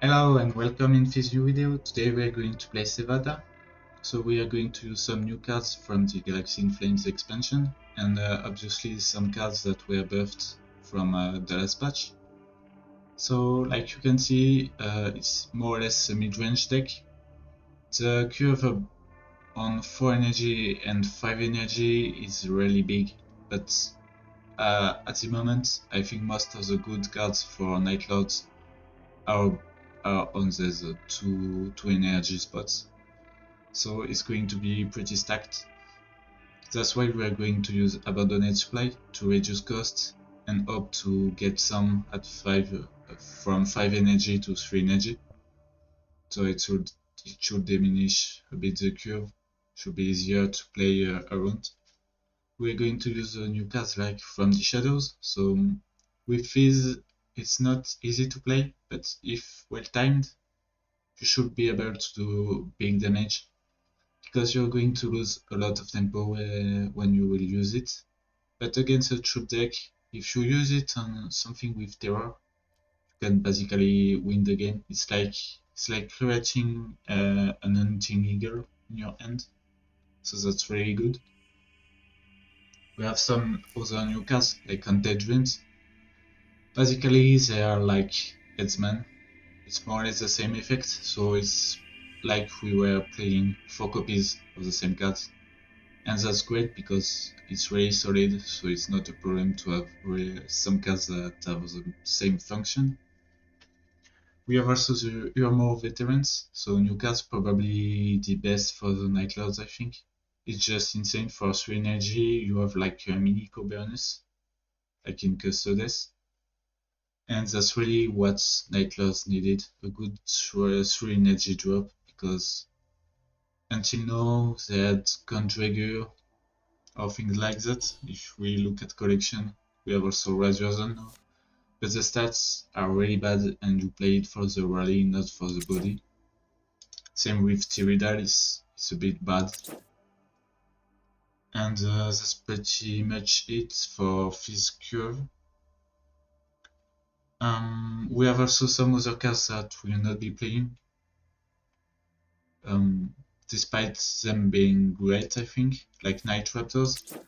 Hello and welcome in this new video. Today we are going to play Sevatar. So we are going to use some new cards from the Galaxy in Flames expansion and obviously some cards that were buffed from the last patch. So like you can see, it's more or less a mid-range deck. The curve on 4 energy and 5 energy is really big, but at the moment I think most of the good cards for Night Lords are on these two energy spots, so it's going to be pretty stacked. That's why we are going to use Abandoned Supply to reduce costs and hope to get some at 5 from 5 energy to 3 energy, so it should diminish a bit the curve, should be easier to play around. We're going to use new cards like From the Shadows, so with these it's not easy to play, but if well timed, you should be able to do big damage, because you're going to lose a lot of tempo when you will use it. But against a troop deck, if you use it on something with terror, you can basically win the game. It's like creating an hunting eagle in your hand, so that's really good. We have some other new cards like Kon-Drayur. Basically, they are like Headsman. It's more or less the same effect, so it's like we were playing 4 copies of the same cards. And that's great because it's really solid, so it's not a problem to have some cards that have the same function. We have also the Ur'Mar Veterans, so new cards probably the best for the Night Lords, I think. It's just insane. For 3 energy, you have like a mini co-bonus, like in Custodes. And that's really what Night Lords needed, a good 3 energy drop, because until now they had Kon-Drayur or things like that. If we look at collection, we have also Razor now, but the stats are really bad and you play it for the rally, not for the body. Same with Tyridal, it's a bit bad. And that's pretty much it for this curve. We have also some other cards that we will not be playing, despite them being great, I think, like Night Raptors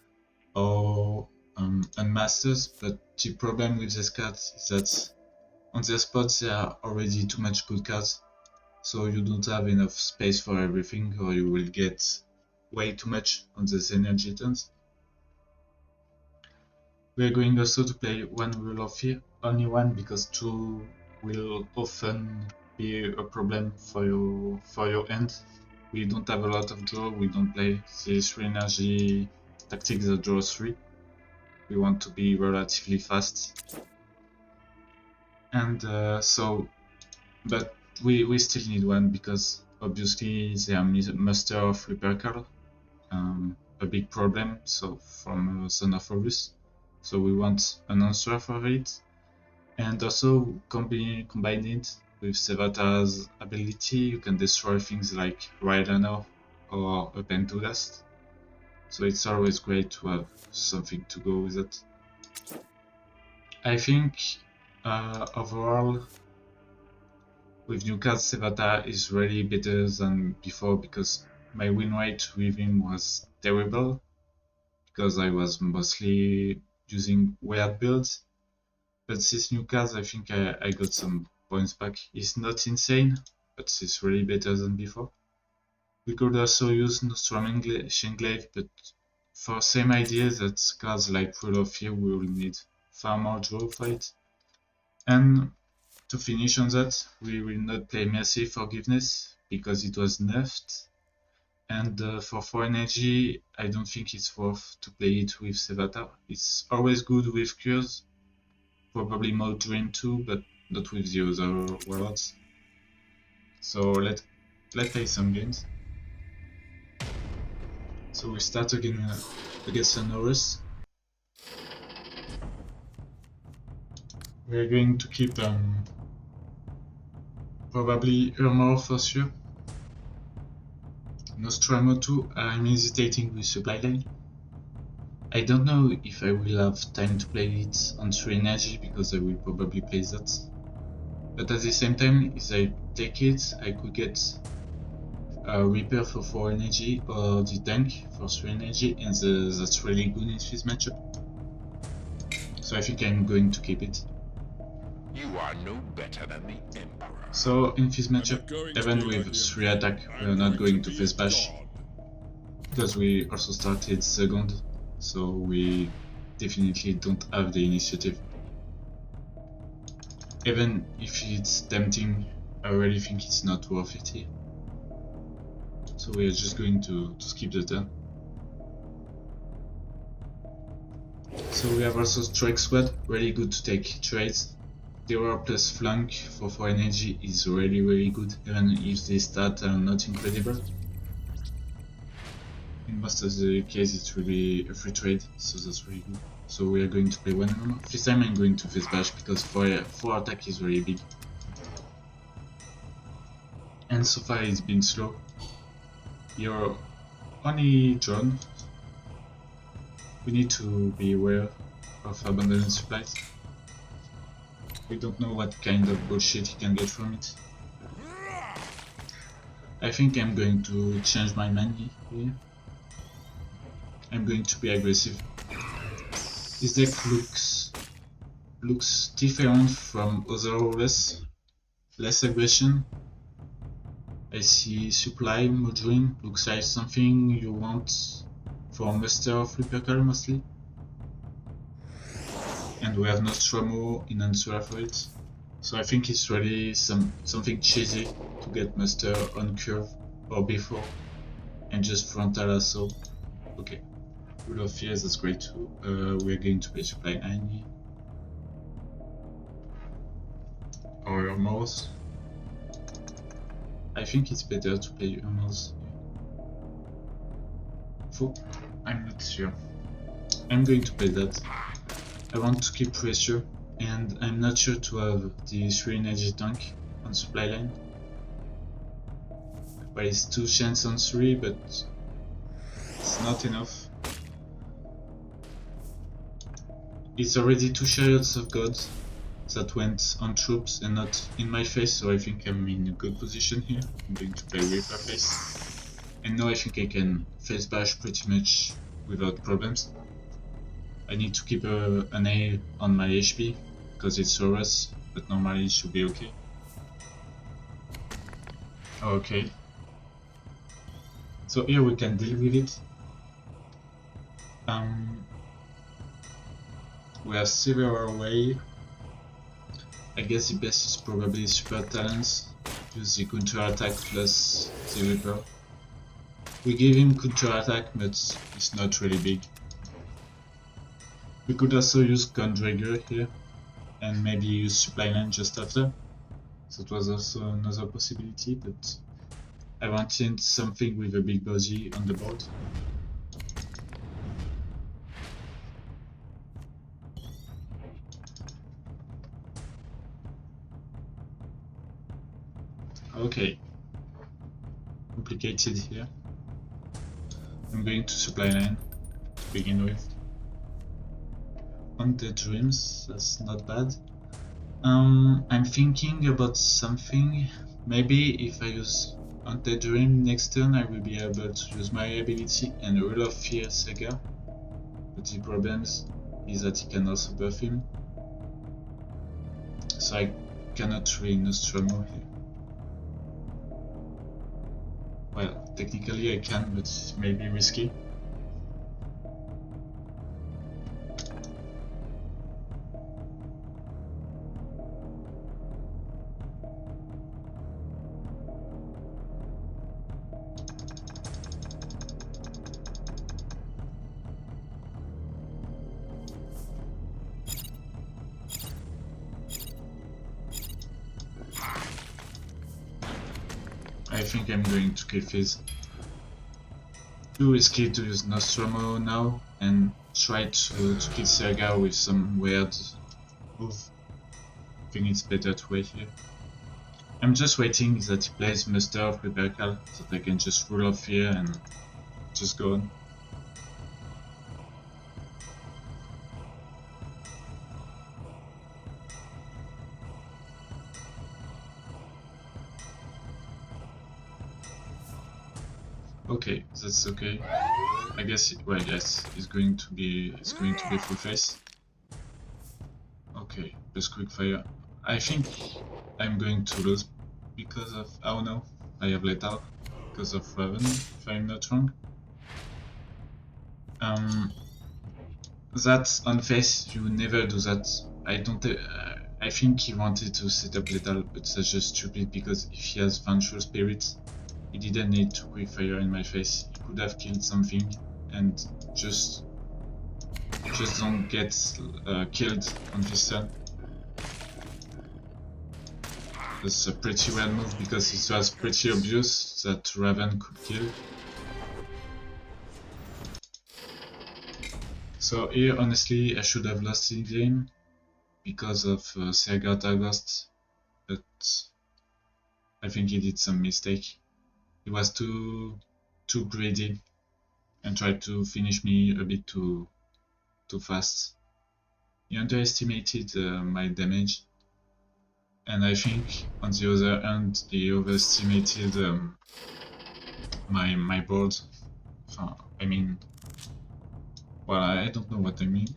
or Unmasters. But the problem with these cards is that on their spots there are already too much good cards, so you don't have enough space for everything, or you will get way too much on these energy turns. We are going also to play one Rule of Fear, only one, because 2 will often be a problem for your end. We don't have a lot of draw, we don't play the 3 energy tactics that draw 3. We want to be relatively fast. And but we still need one, because obviously they are Master of Reaper of Kaldrak, a big problem, so from Son of Horus. So we want an answer for it, and also combine it with Sevatar's ability. You can destroy things like Rylana or a Pentulast, so it's always great to have something to go with it. I think overall with new cards Sevatar is really better than before, because my win rate with him was terrible, because I was mostly using weird builds. But this new card, I think I got some points back. It's not insane, but it's really better than before. We could also use Nostramo Shenglaive, but for same idea that cards like Rule of Fear, we will need far more draw for it. And to finish on that, we will not play Mercy Forgiveness, because it was nerfed. And for 4 energy, I don't think it's worth to play it with Sevatar. It's always good with Cures, probably more Drain too, but not with the other Warlords. So let's play some games. So we start again against an Horus. We're going to keep probably Ur'Mar for sure. Nostramo too. I'm hesitating with Supply Line. I don't know if I will have time to play it on 3 energy, because I will probably play that. But at the same time, if I take it, I could get a Reaper for 4 energy or the tank for 3 energy, and that's really good in this matchup. So I think I'm going to keep it. You are no better than the Emperor. So in this matchup, even with 3 attack, we are not going to face bash, because we also started second, so we definitely don't have the initiative. Even if it's tempting, I really think it's not worth it here. So we are just going to skip the turn. So we have also Threk Squad, really good to take trades. Terror plus flank for 4 energy is really good, even if the stats are not incredible. In most of the case it's really a free trade, so that's really good. So we are going to play 1 armor. This time I'm going to face bash because 4 attack is very big. And so far it's been slow. You're only drone. We need to be aware of abandoned supplies. We don't know what kind of bullshit you can get from it. I think I'm going to change my money here. I'm going to be aggressive. This deck looks different from other rulers. Less aggression. I see supply module, looks like something you want for Master of Reaper Kaldrak mostly. And we have Nostramo in answer for it. So I think it's really something cheesy to get Master on curve or before and just frontal assault. Okay. Rule of Fear, that's great too. We're going to play supply 9 here. Or Ur'Mars. I think it's better to play Ur'Mars here. I'm not sure. I'm going to play that. I want to keep pressure, and I'm not sure to have the 3 energy tank on supply line. Well, it's 2 chance on 3, but it's not enough. It's already 2 chariots of God that went on troops and not in my face, so I think I'm in a good position here. I'm going to play Reaper face. And now I think I can face bash pretty much without problems. I need to keep an eye on my HP, because it's Horus, but normally it should be okay. Okay. So here we can deal with it. We have several ways. I guess the best is probably Support Talons. Use the counter attack plus the Reaper. We give him counter attack, but it's not really big. We could also use Kon-Drayur here, and maybe use supply line just after. That was also another possibility, but I wanted something with a big body on the board. Okay. Complicated here. I'm going to supply line to begin with. On the dreams, that's not bad. I'm thinking about something. Maybe if I use Haunted Dream next turn, I will be able to use my ability and Rule of Fear Saga. But the problem is that he can also buff him. So I cannot really Nostramo here. Well, technically I can, but it may be risky. I think I'm going to kill Fizz. Too risky to use Nostramo now and try to kill Serga with some weird move. I think it's better to wait here. I'm just waiting that he plays Master of Reaper Kaldrak so that I can just Rule of Fear and just go on. Okay, that's okay. I guess well, yes, it's going to be full face. Okay, just quick fire. I think I'm going to lose because of, oh no, I have let out because of Raven, if I'm not wrong. That on face, you never do that. I don't. I think he wanted to set up lethal, but that's just stupid because if he has Vengeful Spirit, he didn't need to quick fire in my face. He could have killed something and just don't get killed on this turn. That's a pretty well move because it was pretty obvious that Raven could kill. So here, honestly, I should have lost the game because of Sevatar Ghost, but I think he did some mistake. He was too greedy and tried to finish me a bit too fast. He underestimated my damage, and I think on the other hand he overestimated my board. I mean, well, I don't know what I mean.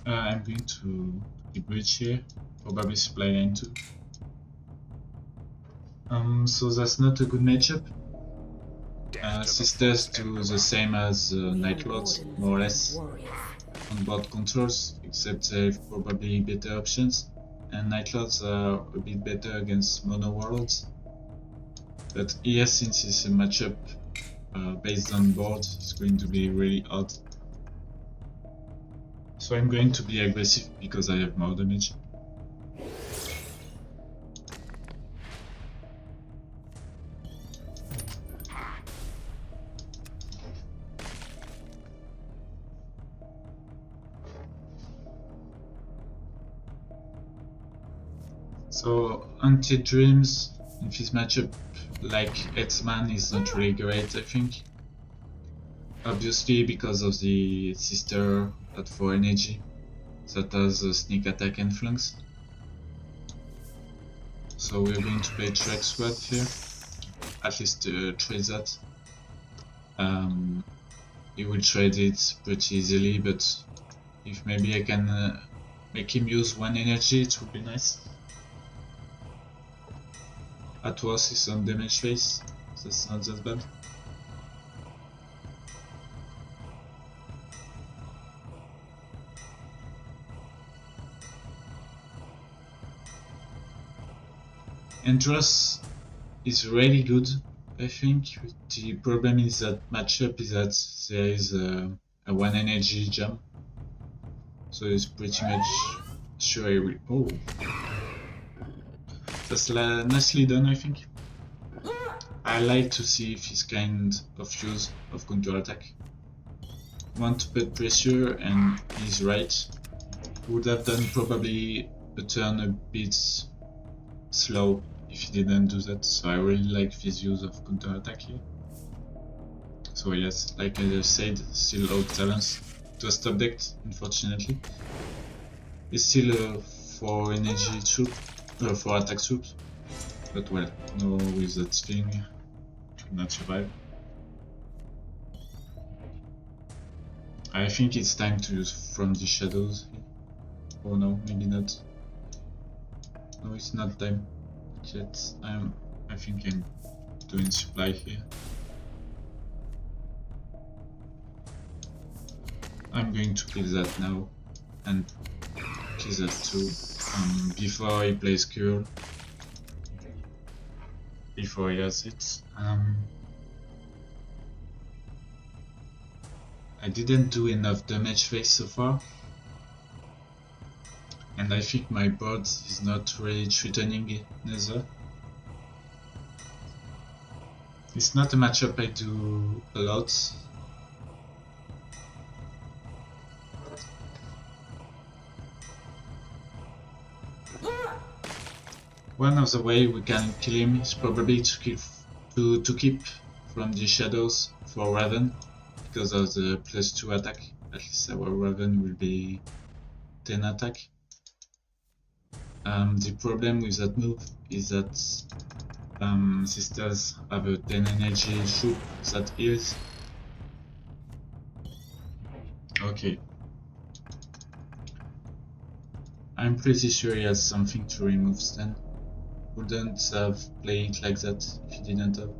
I'm going to the bridge here, probably supply line 2. So that's not a good matchup. Sisters do the same as Night Lords, more or less, on board controls, except they have probably better options, and Night Lords are a bit better against mono Warlords. But here, since it's a matchup based on board, it's going to be really hard. So I'm going to be aggressive because I have more damage. So anti-dreams in this matchup, like Headsman, is not really great, I think. Obviously because of the sister at 4 energy that has a sneak attack influence. So we're going to play Threk Squad here, at least trade that. He will trade it pretty easily, but if maybe I can make him use 1 energy, it would be nice. At worst, he's on damage phase, that's not that bad. Endros is really good, I think. The problem is that matchup is that there is a 1 energy jump, so it's pretty much sure he will. Oh, that's nicely done, I think. I like to see this kind of use of counter attack. Want to put pressure, and he's right. Would have done probably a turn a bit slow if he didn't do that, so I really like this use of counter attack here. So yes, like I just said, still out talents. Just top decked, unfortunately. It's still a 4 energy troop, 4 attack troops, but well, no, with that thing, should not survive. I think it's time to use From the Shadows. Oh no, maybe not. No, it's not time yet. I think I'm doing supply here. I'm going to kill that now and kill that too before he plays Cure. Before he has it. I didn't do enough damage phase so far, and I think my board is not really threatening it neither. It's not a matchup I do a lot. One of the way we can kill him is probably to keep From the Shadows for Raven, because of the +2 attack. At least our Raven will be 10 attack. The problem with that move is that Sisters have a 10 energy troop that heals. Okay. I'm pretty sure he has something to remove Stan. Wouldn't have played it like that if he didn't have.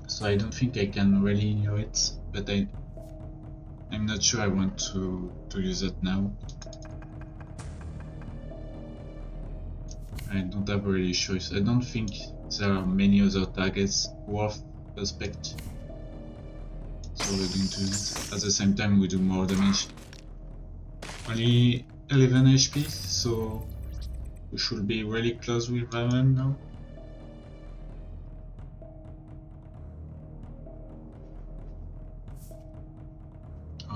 So I don't think I can really know it, but I'm not sure I want to use it now. I don't have really choice. I don't think there are many other targets worth a Spectre. So we're going to use it. At the same time we do more damage. Only 11 HP, so we should be really close with Raven now.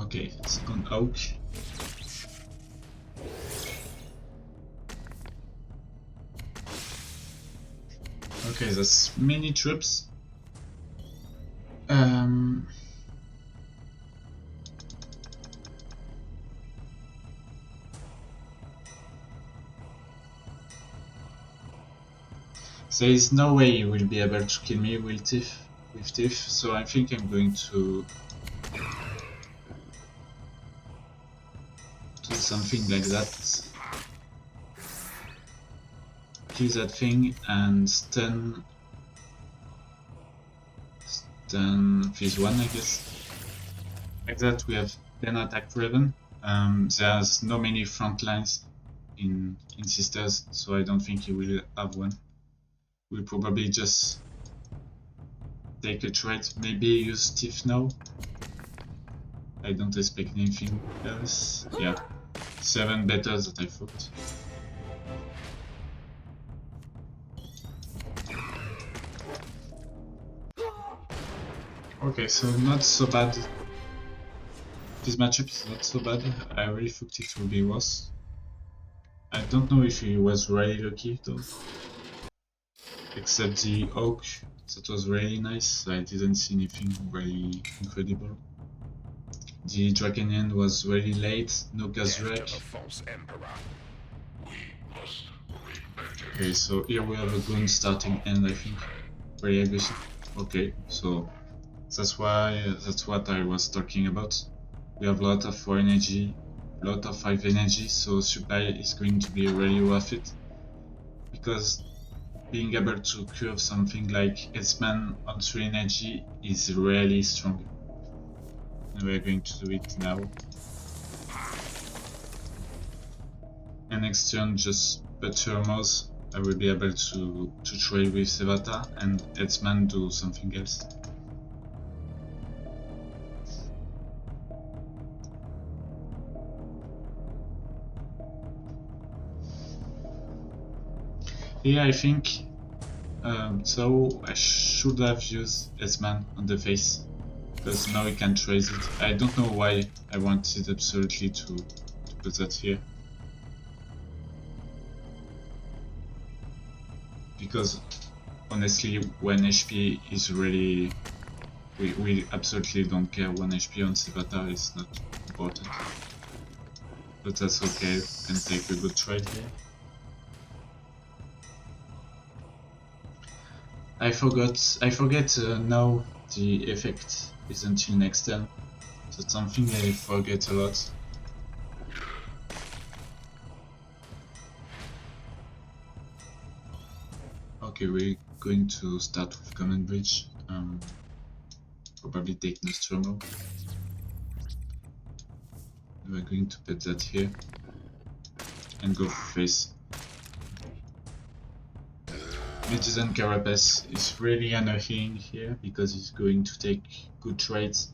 Okay, second Oak. Okay, that's many troops. There is no way you will be able to kill me with Thief, so I think I'm going to do something like that. Kill that thing and stun this one, I guess. Like that we have 10 attack Raven. There's no many front lines in Sisters, so I don't think he will have one. We'll probably just take a trade, maybe use Thief now. I don't expect anything else. Yeah, 7 better than I thought. Okay, so not so bad. This matchup is not so bad. I really thought it would be worse. I don't know if he was really lucky though. Except the Oak, that was really nice. I didn't see anything really incredible. The Draconian was really late, no Kaldrak. Okay, so here we have a gun starting end, I think. Very aggressive. Okay, so that's what I was talking about. We have a lot of 4 energy, a lot of 5 energy, so supply is going to be really worth it. Because being able to curve something like Headsman on 3 energy is really strong. And we're going to do it now. And next turn, just put Ur'Mar's. I will be able to trade with Sevatar and Headsman do something else. Yeah, I think so. I should have used Headsman on the face because now we can trace it. I don't know why I wanted absolutely to put that here. Because honestly, 1 HP is really... We absolutely don't care. 1 HP on Sevatar is not important. But that's okay, we can take a good trade here. I forget now the effect is until next turn. That's something I forget a lot. Okay, we're going to start with Command Bridge. Probably take Nostramo. We're going to put that here and go face. Medicine Carapace is really annoying here because he's going to take good trades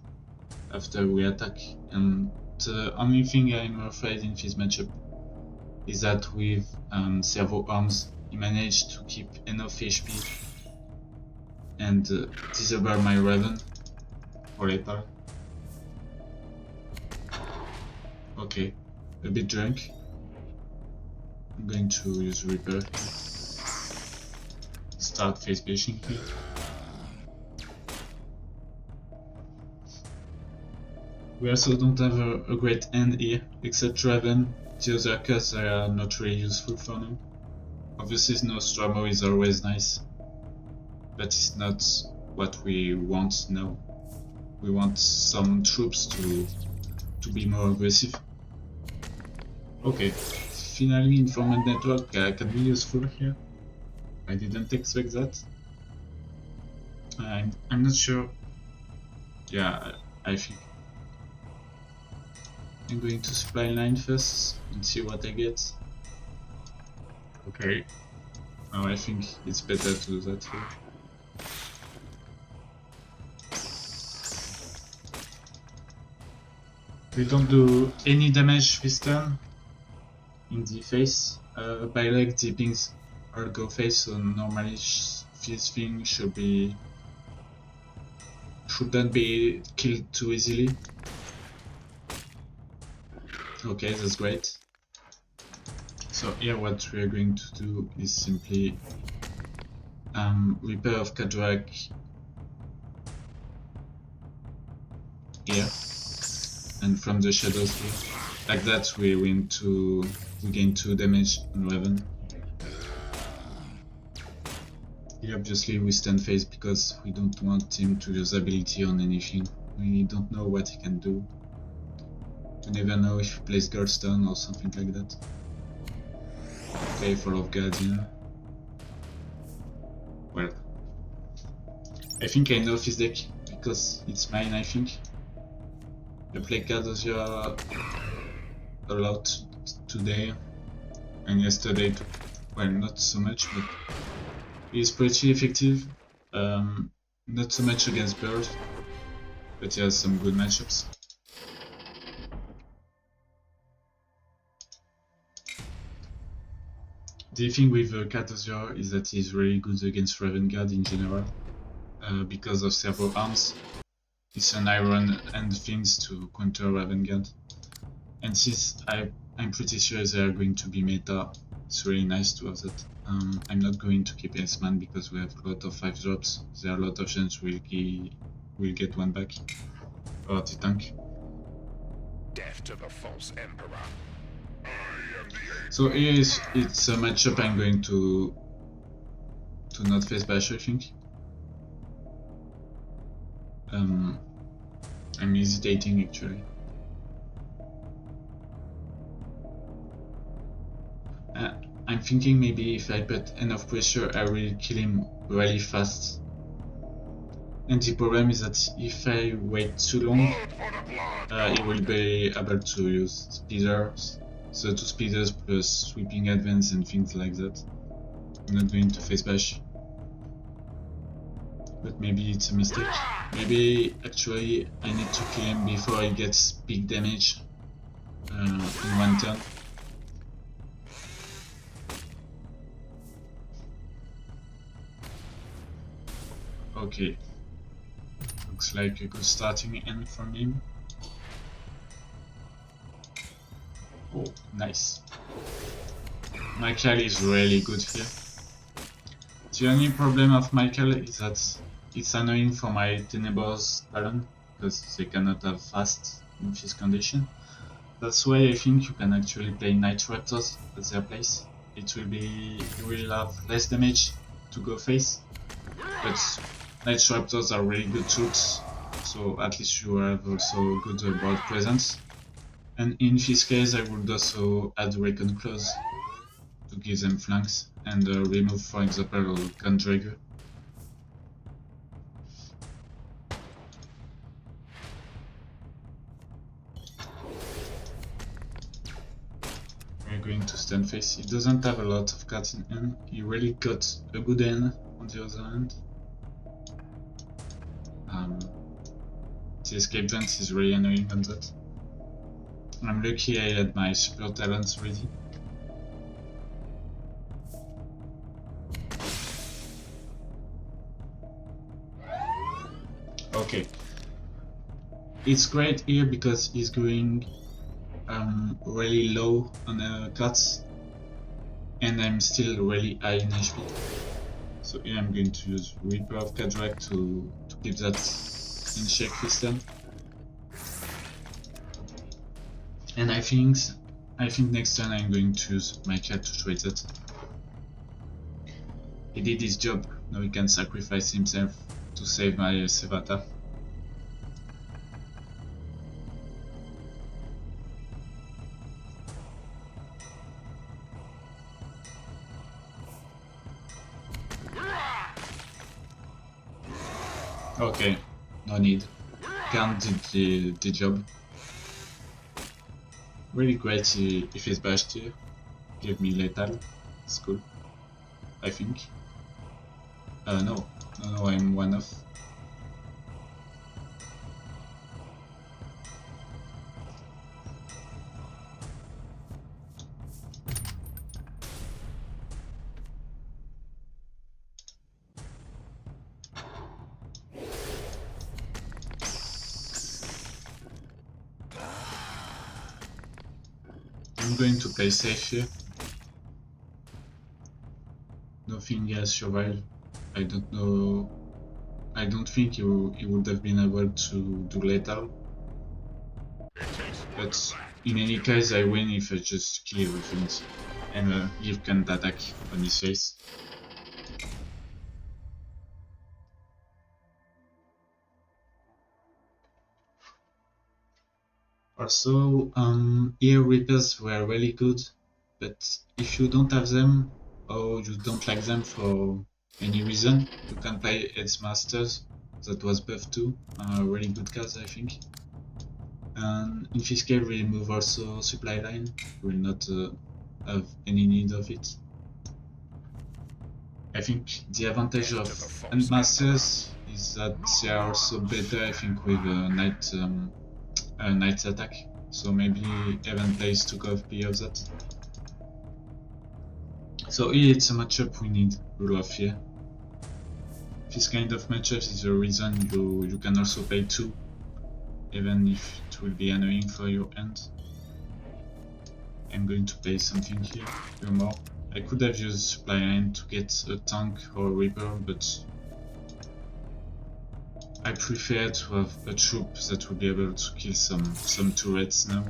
after we attack, and the only thing I'm afraid in this matchup is that with servo arms he managed to keep enough HP and disable my Raven for later. Okay, a bit drunk. I'm going to use Reaper here. Start face bashing here. We also don't have a great end here, except Raven. The other cards are not really useful for now. Obviously Nostramo is always nice, but it's not what we want now. We want some troops to be more aggressive. Okay, finally Informant Network can be useful here. I didn't expect that. I'm not sure. Yeah, I think I'm going to supply line first and see what I get. Okay. Now I think it's better to do that here. We don't do any damage this turn in the face. By leg dippings or go face, so normally this thing shouldn't be killed too easily. Okay, that's great. So here what we are going to do is simply Reaper of Kaldrak here, and from the shadows here. Like that we gain 2 damage on Raven. Here obviously we stand face because we don't want him to use ability on anything. We don't know what he can do. We never know if he plays Guardstone or something like that. Okay, Fall of Guardian. Well, I think I know this deck because it's mine, I think. I play Kon-Drayur a lot today and yesterday too. Well, not so much, but he's pretty effective. Not so much against birds, but he has some good matchups. The thing with Kon-Drayur is that he's really good against Raven Guard in general, because of servo arms. It's an iron and things to counter Raven Guard. And since I'm pretty sure they are going to be meta, it's really nice to have that. I'm not going to keep Headsman because we have a lot of 5 drops. There are a lot of chance we'll get one back. Or the tank. Death to the false emperor. So here it's a matchup I'm going to not face bash, I think. I'm hesitating actually. I'm thinking maybe if I put enough pressure I will kill him really fast. And the problem is that if I wait too long, he will be able to use speeders. So 2 speeders plus sweeping advance and things like that. I'm not going to face bash. But maybe it's a mistake. Maybe actually I need to kill him before he gets big damage in one turn. Okay. Looks like a good starting end from him. Oh, nice. Malchial is really good here. The only problem of Malchial is that it's annoying for my Tenebor Talon because they cannot have fast in this condition. That's why I think you can actually play Night Raptors at their place. You will have less damage to go face, but Night Raptors are really good troops, so at least you have also good board presence. And in this case I would also add Recon Claws to give them flanks and remove, for example, Kon-Drayur. We're going to stand face. He doesn't have a lot of cards in hand. He really got a good hand on the other hand. The escape vent is really annoying on that. I'm lucky I had my Support Talons ready. Okay. It's great here because he's going really low on the cards and I'm still really high in HP. So here I'm going to use Reaper of Kaldrak to keep that in check this turn. And I think next turn I'm going to use Malchial to trade that. He did his job, now he can sacrifice himself to save my Sevatar. Okay, no need. Khan did the job. Really great if he's bashed here. Give me lethal. It's cool. I think. No, I'm one off. I'm going to play safe here. Nothing else survived. I don't know. I don't think he would have been able to do lethal. But in any case, I win if I just kill everything and give can't attack on his face. Also, here Reapers were really good, but if you don't have them or you don't like them for any reason, you can play Headsmasters. That was buffed too. Really good cards, I think. And in this case, we remove also supply line. We will not have any need of it. I think the advantage of Endmasters is that they are also better, I think, with Knight's attack. So maybe Evan plays to copy of that. So here it's a matchup we need Rule of Fear. This kind of matchup is the reason you can also play 2, even if it will be annoying for your end. I'm going to play something here, Ur'Mar. I could have used supply line to get a tank or a Reaper, but I prefer to have a troop that will be able to kill some turrets now.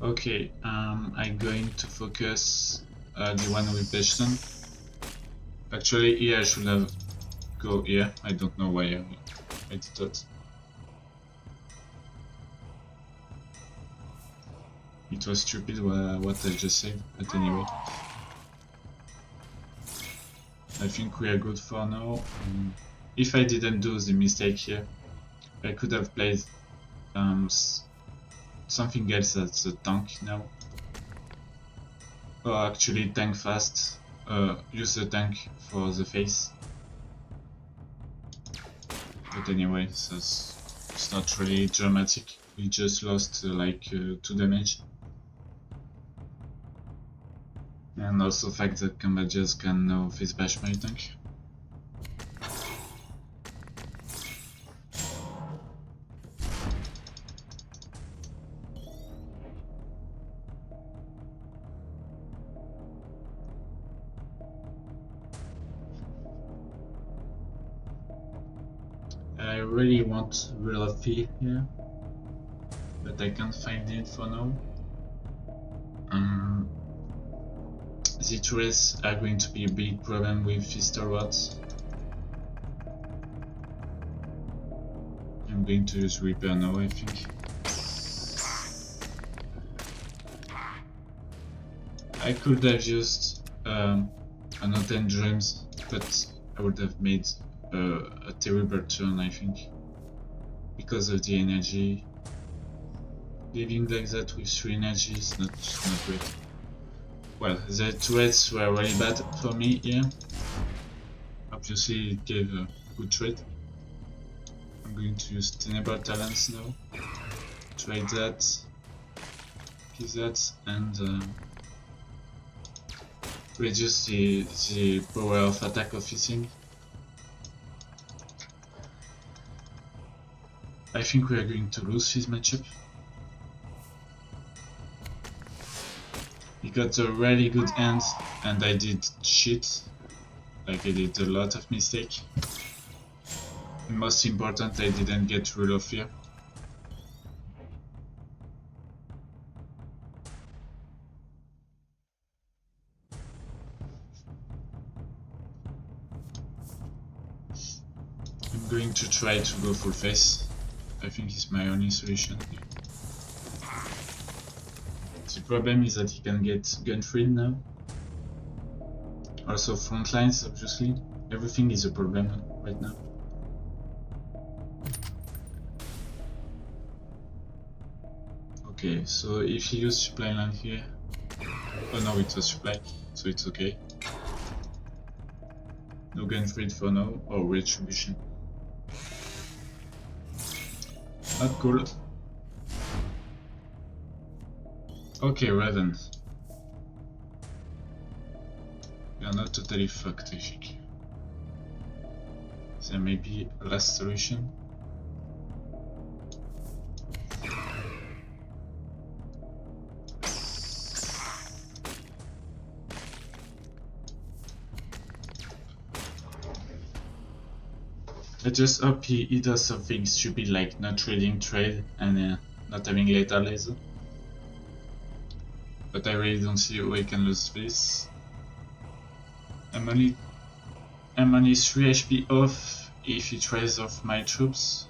Okay, I'm going to focus the one with Beshton. Actually, here I should have go here. I don't know why I did that. It was stupid what I just said, but anyway. I think we are good for now. If I didn't do the mistake here, I could have played something else as a tank now. Or actually tank fast, use the tank for the face. But anyway, it's not really dramatic. We just lost like 2 damage. And also the fact that combatants can now face bash my tank. I really want Real of Fear here, but I can't find it for now. The turrets are going to be a big problem with these turrets. I'm going to use Reaper now, I think. I could have used another Dreams, but I would have made a terrible turn, I think, because of the energy. Living like that with 3 energy is not great. Well, the turrets were really bad for me here. Obviously it gave a good trade. I'm going to use Tenebor Talon now. Trade that, give that, and reduce the power of attack of his thing. I think we are going to lose this matchup. He got a really good hand and I did shit. Like I did a lot of mistakes. Most important, I didn't get Rule of Fear. I'm going to try to go full face. I think it's my only solution here. The problem is that he can get gun free now. Also front lines, obviously. Everything is a problem right now. Okay, so if he used supply line here... Oh no, it's a supply, so it's okay. No gun free for now, or retribution. Not cool. Okay, Raven. We are not totally fucked, I think. There may be a last solution. I just hope he does something stupid like not trading trade and not having lethal laser. But I really don't see how I can lose this. I'm only 3 HP off if he trades off my troops.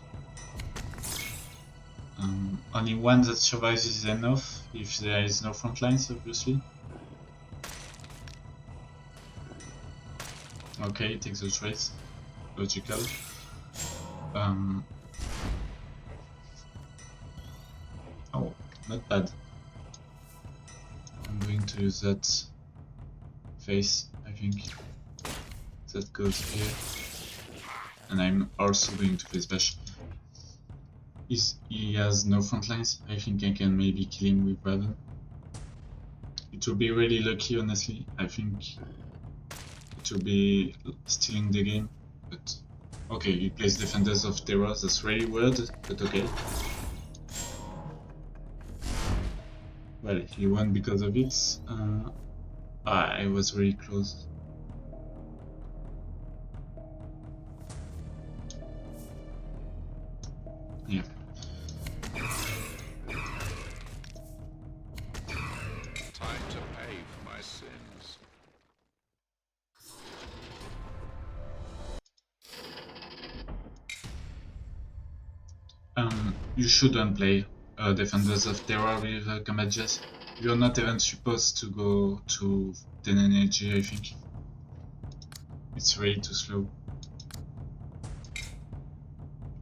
Only one that survives is enough if there is no front lines, obviously. Okay, take the trades. Logical. Oh, not bad. I'm going to use that face, I think. That goes here. And I'm also going to face bash. He has no front lines. I think I can maybe kill him with Raven. It will be really lucky, honestly. I think it will be stealing the game, but okay, he plays Defenders of Terror. That's really weird, but okay. Well, he won because of it. I was really close. Yeah. Time to pay for my sins. You shouldn't play Defenders of Terror with combat jets. You're not even supposed to go to 10 energy, I think. It's really too slow.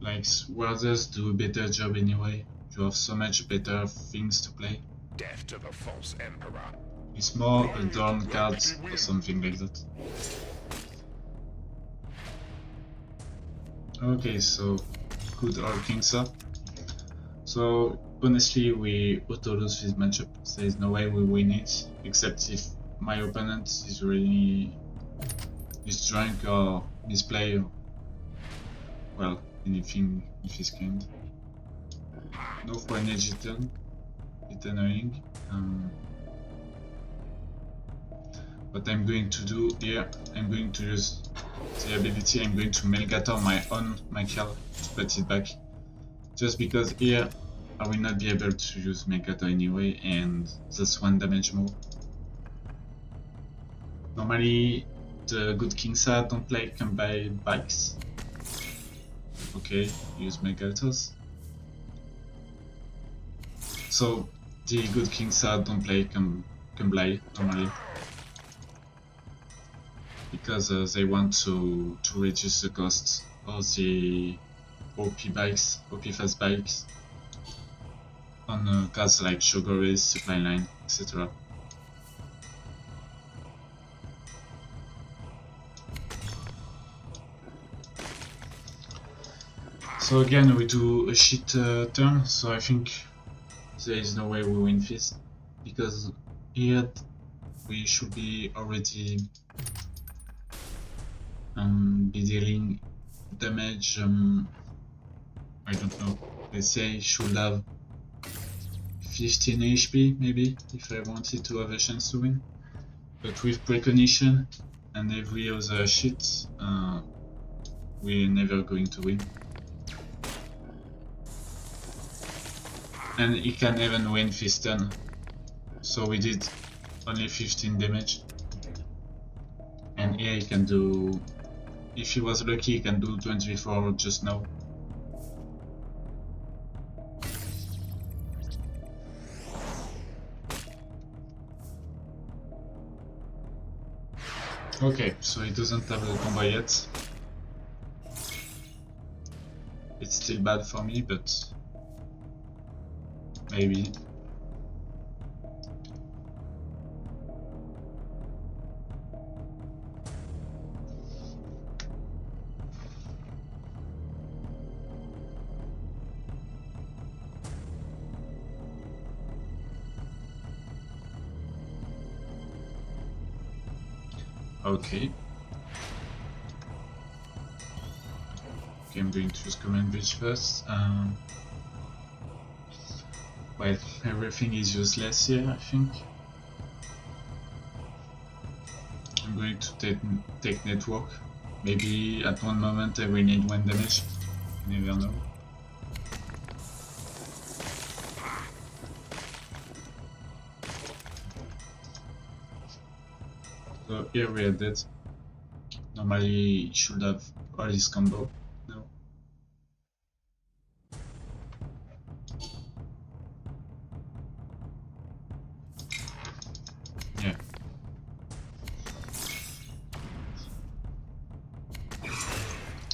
Like, Warders do a better job anyway. You have so much better things to play. Death to the false emperor. It's more a Dawn card or something like that. Okay, so good All Kings up. So honestly, we auto lose this matchup. There is no way we win it, except if my opponent is really drunk or misplay, or well, anything if he's kind. No for energy turn, it's annoying. What I'm going to do here, I'm going to use the ability. I'm going to Melgator my own Malchial to put it back. Just because here I will not be able to use Melgator anyway, and that's 1 damage more. Normally the good Kings don't play combined bikes. Okay, use Melgators. So the good Kings don't play combined normally. Because they want to reduce the cost of the OP bikes, OP fast bikes on cards like Shogore's, Supply Line, etc. So again we do a shit turn, so I think there is no way we win this, because here we should be already be dealing damage. I don't know, let's say should have 15 HP maybe if I wanted to have a chance to win, but with Precognition and every other shit, we're never going to win. And he can even win fist turn. So we did only 15 damage. And here he can do, if he was lucky, he can do 24 just now. Okay, so he doesn't have the combo yet. It's still bad for me, but maybe. Okay. Okay, I'm going to use Command Bridge first. Well, everything is useless here, I think. I'm going to take Network. Maybe at one moment I will need 1 damage. You never know. So here we are dead. Normally he should have all his combo. No. Yeah.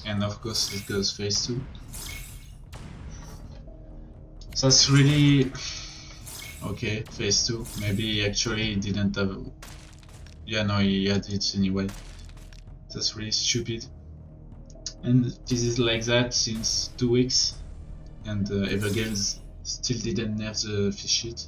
And of course it goes phase 2. So that's really... Okay, phase 2. Maybe he actually didn't have... Yeah, no, he had it anyway. That's really stupid. And this is like that since 2 weeks. And Evergames still didn't nerf the fish shit.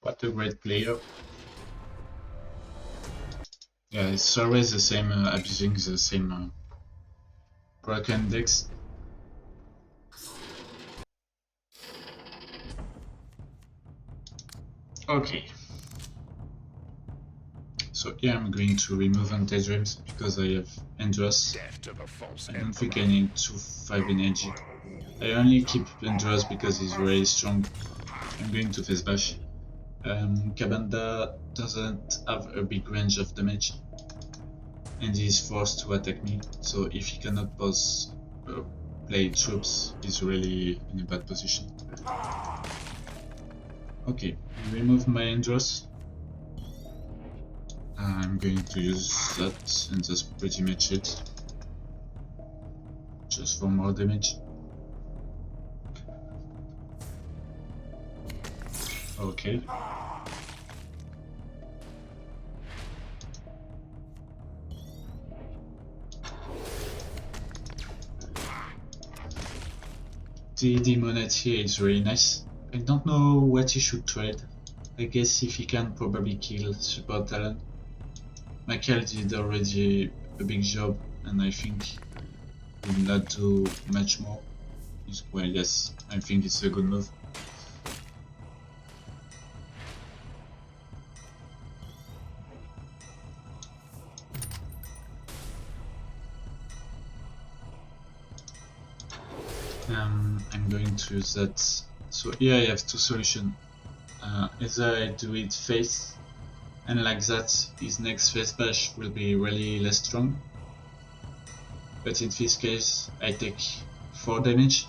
What a great player. Yeah, it's always the same, abusing the same broken decks. Okay. So here I'm going to remove anti-dreams because I have Endros. I don't think I need 2-5 energy. I only keep Endros because he's very strong. I'm going to face bash. Kabanda doesn't have a big range of damage and he's forced to attack me, so if he cannot pause play troops, he's really in a bad position. Okay, I remove my Endros. I'm going to use that and that's pretty much it. Just for more damage. Okay. The Demonette here is really nice. I don't know what he should trade. I guess if he can probably kill Support Talon. Malchial did already a big job and I think he will not do much more. Well, yes, I think it's a good move. I'm going to use that. So here I have 2 solutions. Either I do it face, and like that his next face bash will be really less strong. But in this case I take 4 damage.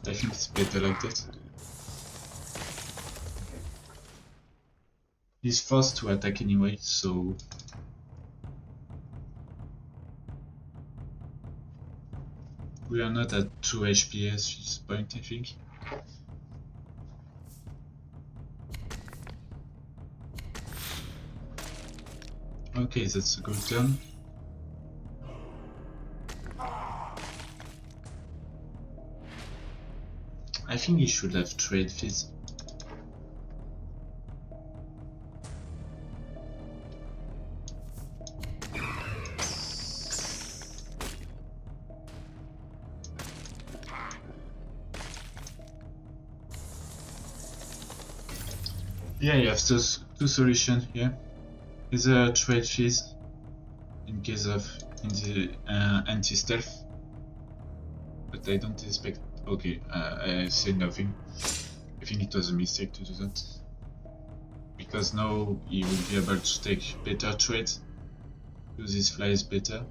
I think it's better like that. He's forced to attack anyway, so... We are not at 2 HP at this point, I think. Okay, that's a good turn. I think he should have trade fees. Yeah, you have two solutions here. Either trade fees in case of anti-stealth, but I don't expect. Okay, I said nothing. I think it was a mistake to do that, because now he will be able to take better trades, use his flies better,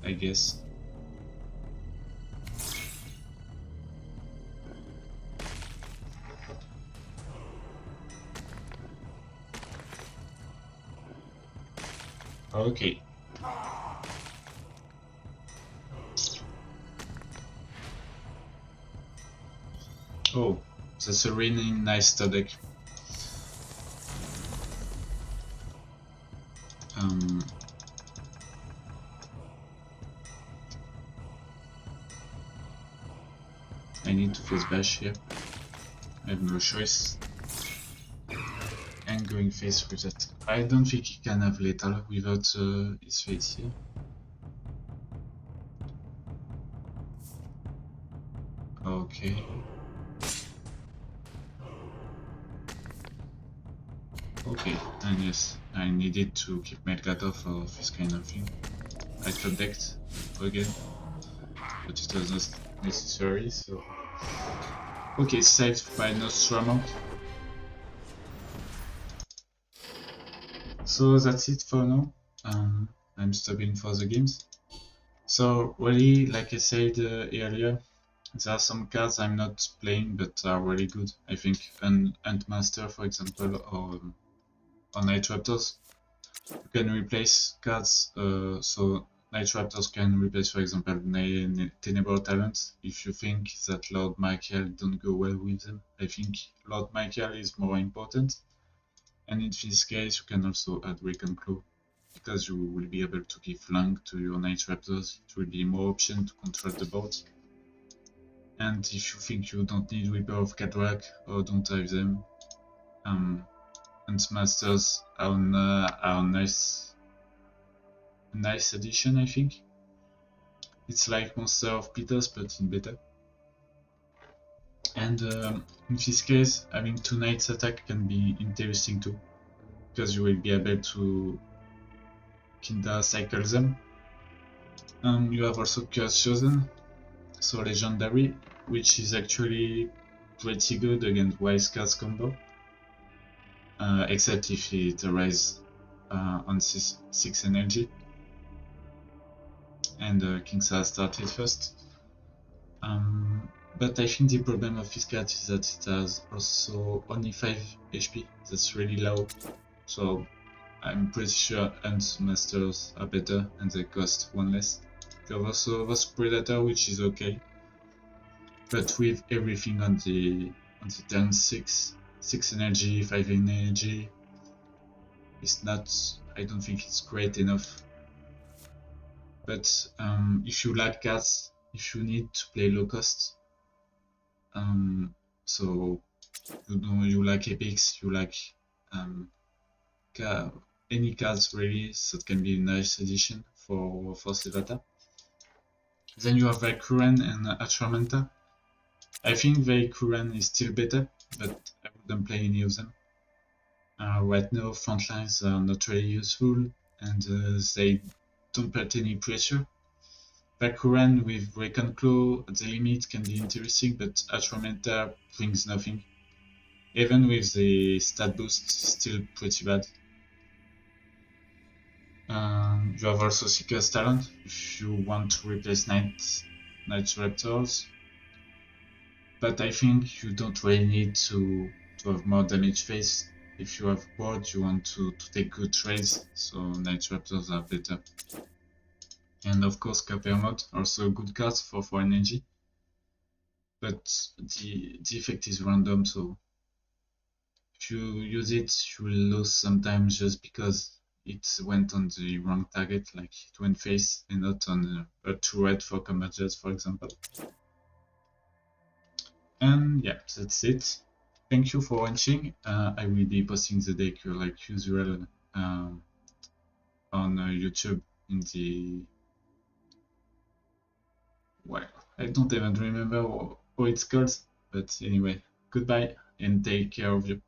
I guess. Okay. Oh, that's a really nice stud deck. I need to face bash here. I have no choice. And going face with that. I don't think he can have lethal without his face here. Okay. Okay, and yes, I needed to keep Melgator for this kind of thing. I protect again, but it was not necessary, so... Okay, saved by Nostramo. So that's it for now. I'm stopping for the games. So really, like I said earlier, there are some cards I'm not playing but are really good. I think Huntmaster, for example, or Night Raptors. You can replace cards, so Night Raptors can replace, for example, Tenebor Talon. If you think that Lord Malchial don't go well with them, I think Lord Malchial is more important. And in this case, you can also add Claw, because you will be able to give flank to your Night Raptors. It will be more option to control the board. And if you think you don't need Reaper of Kaldrak or don't have them, and Masters are nice addition, I think. It's like Monster of Peters but in better. And in this case, having 2 Knights attack can be interesting too, because you will be able to kinda cycle them. You have also Curse Chosen, so Legendary, which is actually pretty good against Wise Cards combo, except if it arises on 6 energy. And Kingsa started first. But I think the problem of this card is that it has also only 5 HP, that's really low, so I'm pretty sure Hunt Masters are better and they cost 1 less. You have also Voss Predator, which is okay, but with everything on the turn 6 energy, 5 energy, it's not, I don't think it's great enough. But if you like cards, if you need to play low cost, so you like epics, you like any cards really, so it can be a nice addition for Sevatar. Then you have Valkyran and Atramanta. I think Valkyran is still better, but I wouldn't play any of them. Right now, frontlines are not really useful, and they don't put any pressure. Valkyran with Recon Claw at the limit can be interesting, but Atramanta brings nothing. Even with the stat boost, it's still pretty bad. You have also Seeker's Talon if you want to replace Night Raptors. But I think you don't really need to have more damage phase. If you have board, you want to take good trades, so Night Raptors are better. And of course, Copper Mod, also a good card for energy. But the effect is random, so if you use it, you will lose sometimes just because it went on the wrong target, like it went face and not on a 2 red for combat jets, for example. And yeah, that's it. Thank you for watching. I will be posting the deck like usual on YouTube in the... well, I don't even remember how it's called, but anyway, goodbye and take care of you.